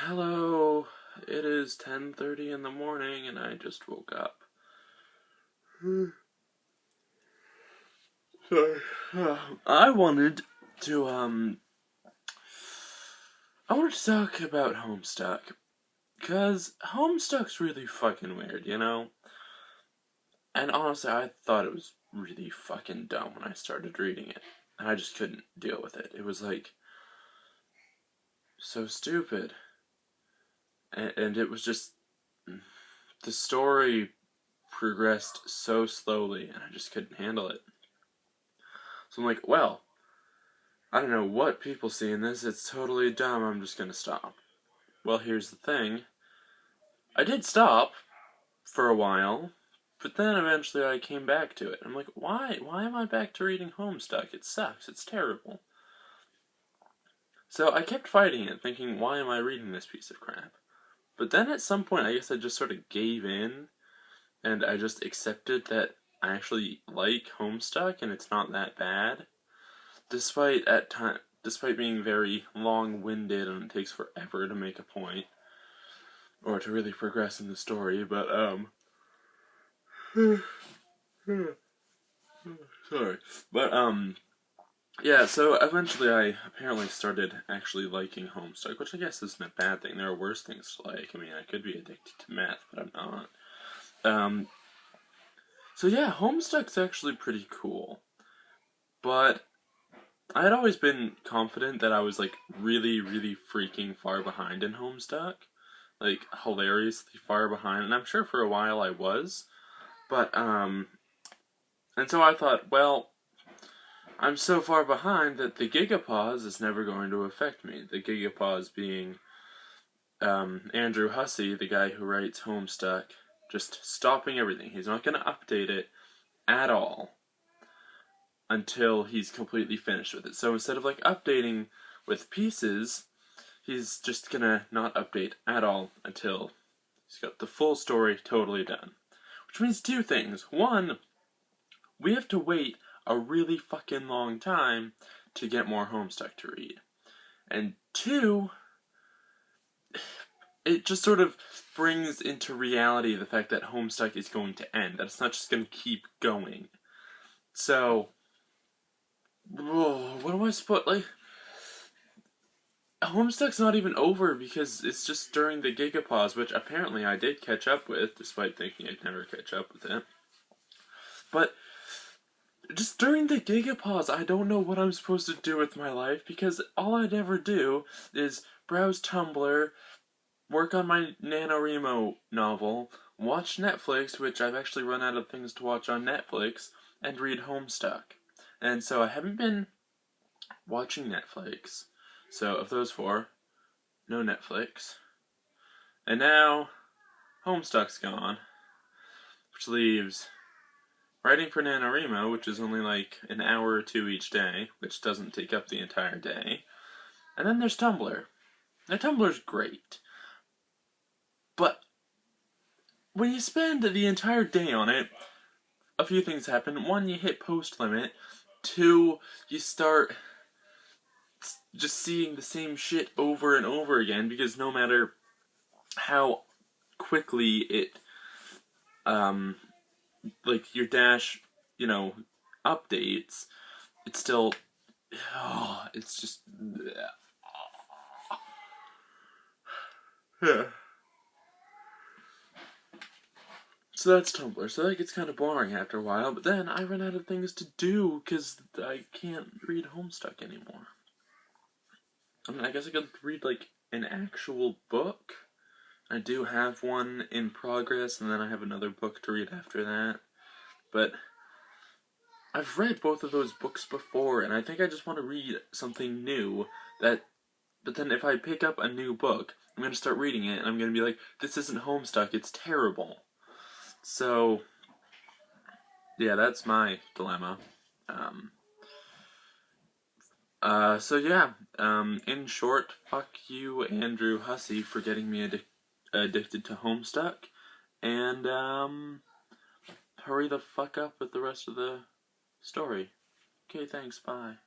Hello, it is 10:30 in the morning and I just woke up. Sorry. I wanted to, talk about Homestuck. Because Homestuck's really fucking weird, you know? And honestly, I thought it was really fucking dumb when I started reading it. And I just couldn't deal with it. It was like, so stupid. And it was just, the story progressed so slowly and I just couldn't handle it. So I'm like, well, I don't know what people see in this, it's totally dumb, I'm just gonna stop. Well, here's the thing. I did stop for a while, but then eventually I came back to it. I'm like, why? Why am I back to reading Homestuck? It sucks, it's terrible. So I kept fighting it, thinking, why am I reading this piece of crap? But then at some point, I guess I just sort of gave in, and I just accepted that I actually like Homestuck, and it's not that bad. Despite being very long-winded and it takes forever to make a point or to really progress in the story, but sorry. But yeah, so eventually I apparently started actually liking Homestuck, which I guess isn't a bad thing. There are worse things to like. I mean, I could be addicted to meth, but I'm not. So yeah, Homestuck's actually pretty cool. But I had always been confident that I was, like, really, really freaking far behind in Homestuck. Like, hilariously far behind, and I'm sure for a while I was. But, and so I thought, well, I'm so far behind that the Gigapause is never going to affect me. The Gigapause being, Andrew Hussie, the guy who writes Homestuck, just stopping everything. He's not going to update it at all until he's completely finished with it. So instead of, like, updating with pieces, he's just gonna not update at all until he's got the full story totally done. Which means two things. One, we have to wait a really fucking long time to get more Homestuck to read. And two, it just sort of brings into reality the fact that Homestuck is going to end. That it's not just gonna keep going. So, what am I supposed, like, Homestuck's not even over because it's just during the Gigapause, which apparently I did catch up with, despite thinking I'd never catch up with it. But just during the Gigapause, I don't know what I'm supposed to do with my life because all I'd ever do is browse Tumblr, work on my NaNoWriMo novel, watch Netflix, which I've actually run out of things to watch on Netflix, and read Homestuck. And so I haven't been watching Netflix. So, of those four, no Netflix. And now, Homestuck's gone. Which leaves writing for NaNoWriMo, which is only like an hour or two each day, which doesn't take up the entire day. And then there's Tumblr. Now, Tumblr's great. But when you spend the entire day on it, a few things happen. One, you hit post limit. Two, you start just seeing the same shit over and over again because no matter how quickly it, like your dash, updates, it's still, it's just, yeah. So that's Tumblr. So that gets kind of boring after a while, but then I run out of things to do because I can't read Homestuck anymore. I mean, I guess I could read, like, an actual book. I do have one in progress, and then I have another book to read after that. But I've read both of those books before, and I think I just want to read something new but then if I pick up a new book, I'm going to start reading it, and I'm going to be like, this isn't Homestuck, it's terrible. So, yeah, that's my dilemma. In short, fuck you, Andrew Hussie, for getting me addicted to Homestuck, and, hurry the fuck up with the rest of the story. Okay, thanks, bye.